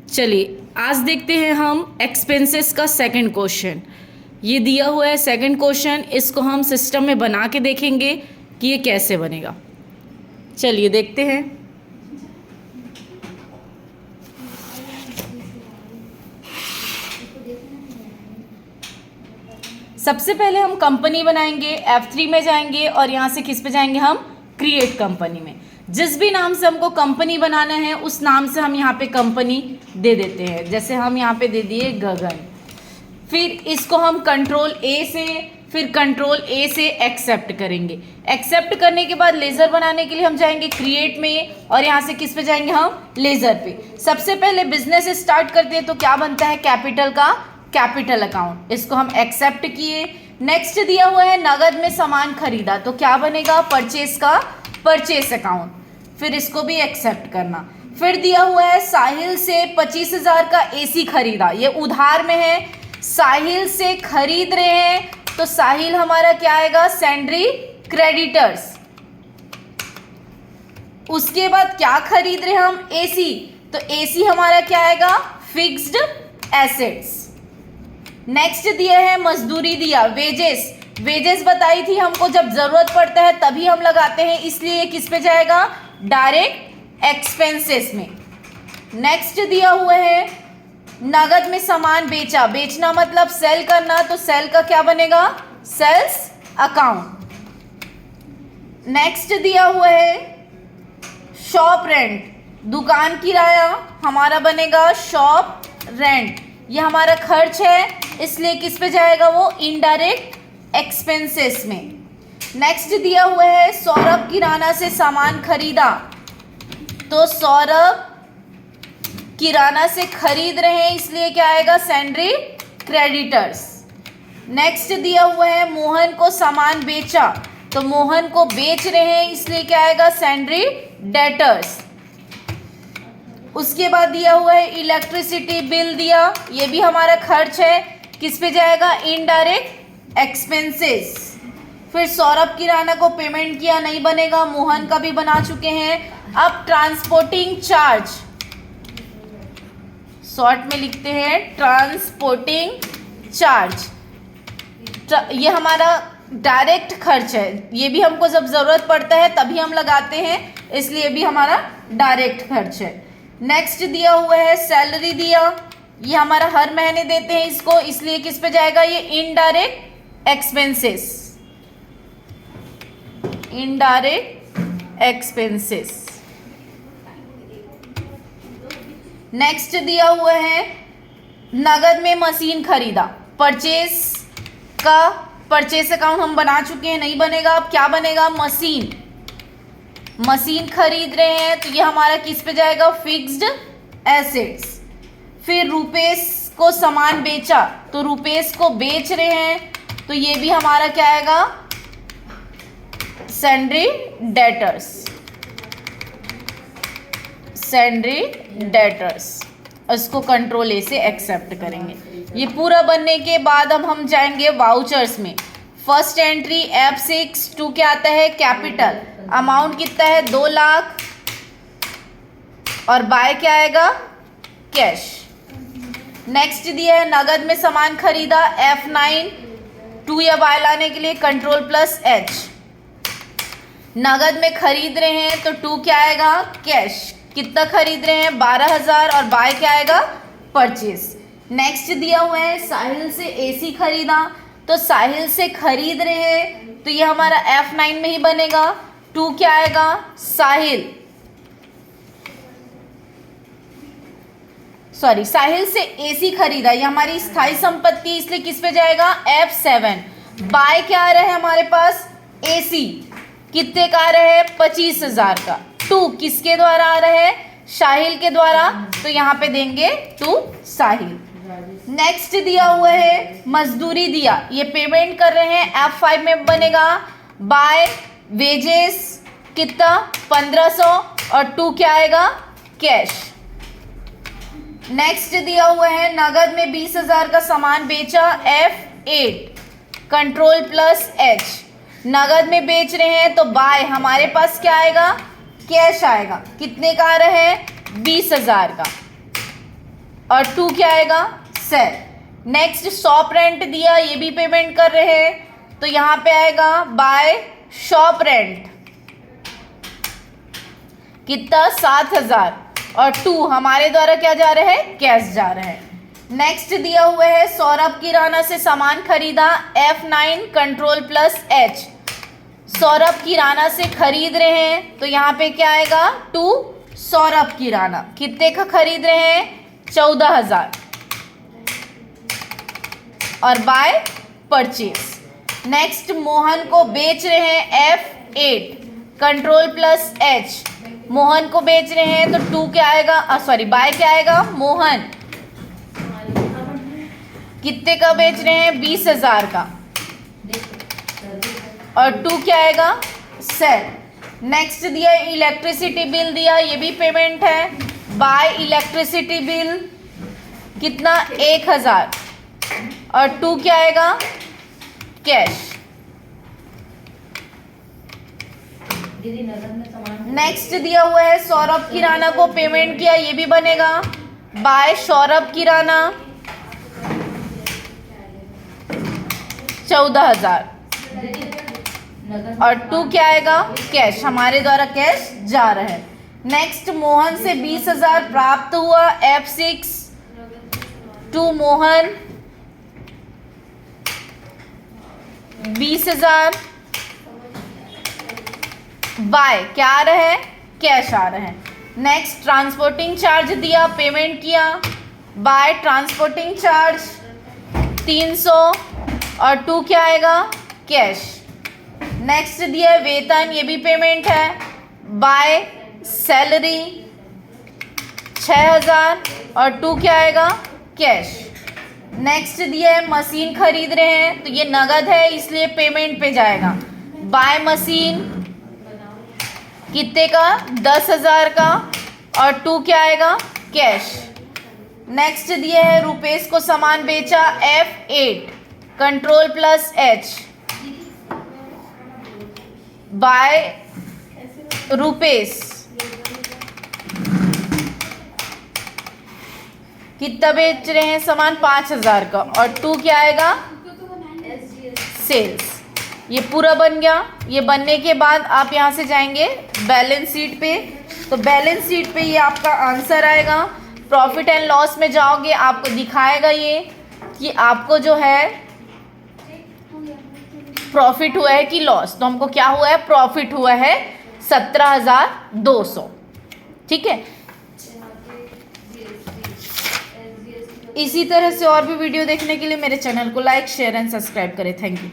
चलिए आज देखते हैं हम एक्सपेंसेस का सेकंड क्वेश्चन। ये दिया हुआ है सेकंड क्वेश्चन, इसको हम सिस्टम में बना के देखेंगे कि ये कैसे बनेगा। चलिए देखते हैं। सबसे पहले हम कंपनी बनाएंगे, F3 में जाएंगे और यहाँ से किस पे जाएंगे, हम क्रिएट कंपनी में। जिस भी नाम से हमको कंपनी बनाना है उस नाम से हम यहाँ पे कंपनी दे देते हैं। जैसे हम यहाँ पे दे दिए गगन, फिर इसको हम कंट्रोल ए से एक्सेप्ट करेंगे। एक्सेप्ट करने के बाद लेज़र बनाने के लिए हम जाएंगे क्रिएट में और यहाँ से किस पे जाएंगे, हम लेज़र पे। सबसे पहले बिजनेस स्टार्ट करते हैं तो क्या बनता है, कैपिटल का कैपिटल अकाउंट, इसको हम एक्सेप्ट किए। नेक्स्ट दिया हुआ है नगद में सामान खरीदा तो क्या बनेगा, परचेस का परचेस अकाउंट, फिर इसको भी एक्सेप्ट करना। फिर दिया हुआ है साहिल से 25,000 का एसी खरीदा, ये उधार में है, साहिल से खरीद रहे हैं तो साहिल हमारा क्या आएगा, सैंड्री क्रेडिटर्स। उसके बाद क्या खरीद रहे हैं हम, एसी, तो एसी हमारा क्या आएगा, फिक्स्ड एसेट्स। नेक्स्ट दिया है मजदूरी दिया, वेजेस, वेजेस बताई थी हमको जब जरूरत पड़ता है तभी हम लगाते हैं, इसलिए ये किस पे जाएगा, डायरेक्ट एक्सपेंसेस में। नेक्स्ट दिया हुआ है नगद में सामान बेचा, बेचना मतलब सेल करना, तो सेल का क्या बनेगा, सेल्स अकाउंट। नेक्स्ट दिया हुआ है शॉप रेंट, दुकान किराया, हमारा बनेगा शॉप रेंट, ये हमारा खर्च है इसलिए किस पे जाएगा, वो इनडायरेक्ट एक्सपेंसेस में। नेक्स्ट दिया हुआ है सौरभ किराना से सामान खरीदा, तो सौरभ किराना से खरीद रहे हैं इसलिए क्या आएगा, सैंड्री क्रेडिटर्स। नेक्स्ट दिया हुआ है मोहन को सामान बेचा, तो मोहन को बेच रहे हैं इसलिए क्या आएगा, सैंड्री डेटर्स। उसके बाद दिया हुआ है इलेक्ट्रिसिटी बिल दिया, ये भी हमारा खर्च है, किस पे जाएगा, इनडायरेक्ट एक्सपेंसेस। फिर सौरभ किराना को पेमेंट किया, नहीं बनेगा, मोहन का भी बना चुके हैं। अब ट्रांसपोर्टिंग चार्ज, शॉर्ट में लिखते हैं ट्रांसपोर्टिंग चार्ज, ये हमारा डायरेक्ट खर्च है, ये भी हमको जब ज़रूरत पड़ता है तभी हम लगाते हैं, इसलिए भी हमारा डायरेक्ट खर्च है। नेक्स्ट दिया हुआ है सैलरी दिया, ये हमारा हर महीने देते हैं इसको, इसलिए किस पे जाएगा, ये indirect expenses, indirect expenses. Next दिया हुआ है नगद में मशीन खरीदा, परचेस का परचेस अकाउंट हम बना चुके हैं, नहीं बनेगा, अब क्या बनेगा, मशीन, मशीन खरीद रहे हैं तो ये हमारा किस पे जाएगा, फिक्स्ड एसेट्स। फिर रुपेश को सामान बेचा, तो रुपेश को बेच रहे हैं तो ये भी हमारा क्या आएगा, सैंड्री डेटर्स, सैंड्री डेटर्स। इसको कंट्रोल ए से एक्सेप्ट करेंगे। ये पूरा बनने के बाद अब हम जाएंगे वाउचर्स में। फर्स्ट एंट्री F6 2 क्या आता है, कैपिटल, अमाउंट कितना है, 2 लाख, और बाय क्या आएगा, कैश। नेक्स्ट दिया है नगद में सामान खरीदा, F9 2 या बाय लाने के लिए कंट्रोल+H, नगद में खरीद रहे हैं तो 2 क्या आएगा, कैश, कितना खरीद रहे हैं, 12,000, और बाय क्या आएगा, परचेस। नेक्स्ट दिया हुआ है साहिल से एसी खरीदा, तो साहिल से खरीद रहे हैं तो ये हमारा F9 में ही बनेगा, 2 क्या आएगा, साहिल, सॉरी साहिल से एसी खरीदा, ये हमारी स्थायी संपत्ति इसलिए किस पे जाएगा, F7। बाय क्या आ रहा है हमारे पास, एसी, कितने का आ रहा है, 25,000 का, 2 किसके द्वारा आ रहा है, साहिल के द्वारा, तो यहाँ पे देंगे 2 साहिल। नेक्स्ट दिया हुआ है मजदूरी दिया, ये पेमेंट कर रहे हैं, F5 में बनेगा, बाय वेजेस कितना, 1500, और 2 क्या आएगा, कैश। नेक्स्ट दिया हुआ है नगद में 20,000 का सामान बेचा, F8 कंट्रोल+H, नगद में बेच रहे हैं तो बाय हमारे पास क्या आएगा, कैश आएगा, कितने का आ रहा है, 20,000 का। और 2 क्या आएगा, सेल। नेक्स्ट शॉप रेंट दिया, ये भी पेमेंट कर रहे हैं, तो यहाँ पे आएगा बाय शॉप रेंट, कितना 7,000, और 2 हमारे द्वारा क्या जा रहा है, कैश जा रहा है। नेक्स्ट दिया हुआ है सौरभ किराना से सामान खरीदा, F9 control plus H। Saurabh किराना से खरीद रहे हैं, तो यहाँ पे क्या आएगा, 2 सौरभ किराना, कितने का खरीद रहे हैं, 14,000, और बाय परचेज। नेक्स्ट मोहन को बेच रहे हैं, F8 control plus H। Mohan को बेच रहे हैं, तो 2 क्या आएगा, सॉरी बाय क्या आएगा, मोहन कितने का बेच रहे हैं, 20,000 का, और 2 क्या आएगा, सेल। नेक्स्ट दिया इलेक्ट्रिसिटी बिल दिया, ये भी पेमेंट है, बाय इलेक्ट्रिसिटी बिल कितना, 1,000, और 2 क्या आएगा, कैश। नेक्स्ट दिया हुआ है सौरभ किराना को पेमेंट किया, ये भी बनेगा बाय सौरभ किराना 14,000, और 2 क्या आएगा, कैश, हमारे द्वारा कैश जा रहा है। नेक्स्ट मोहन से 20,000 प्राप्त हुआ, F6 टू मोहन 20,000 बाय क्या आ रहा है, कैश आ रहा है। नेक्स्ट ट्रांसपोर्टिंग चार्ज दिया, पेमेंट किया, बाय ट्रांसपोर्टिंग चार्ज 300, और 2 क्या आएगा, कैश। नेक्स्ट दिया है वेतन, ये भी पेमेंट है, बाय सैलरी 6,000, और 2 क्या आएगा, कैश। नेक्स्ट दिया है मशीन खरीद रहे हैं, तो ये नगद है इसलिए पेमेंट पे जाएगा, बाय मशीन कितने का, 10,000 का, और 2 क्या आएगा, कैश। नेक्स्ट दिया है रुपेश को सामान बेचा, F8 control plus H by Rupesh कितना बेच रहे हैं सामान, 5,000 का, और 2 क्या आएगा, सेल्स। ये पूरा बन गया। ये बनने के बाद आप यहाँ से जाएंगे बैलेंस शीट पे, तो बैलेंस शीट पे ये आपका आंसर आएगा। प्रॉफिट एंड लॉस में जाओगे, आपको दिखाएगा ये कि आपको जो है प्रॉफिट हुआ है कि लॉस। तो हमको क्या हुआ है, प्रॉफिट हुआ है 17,200। ठीक है, इसी तरह से और भी वीडियो देखने के लिए मेरे चैनल को लाइक शेयर एंड सब्सक्राइब करें। Thank you.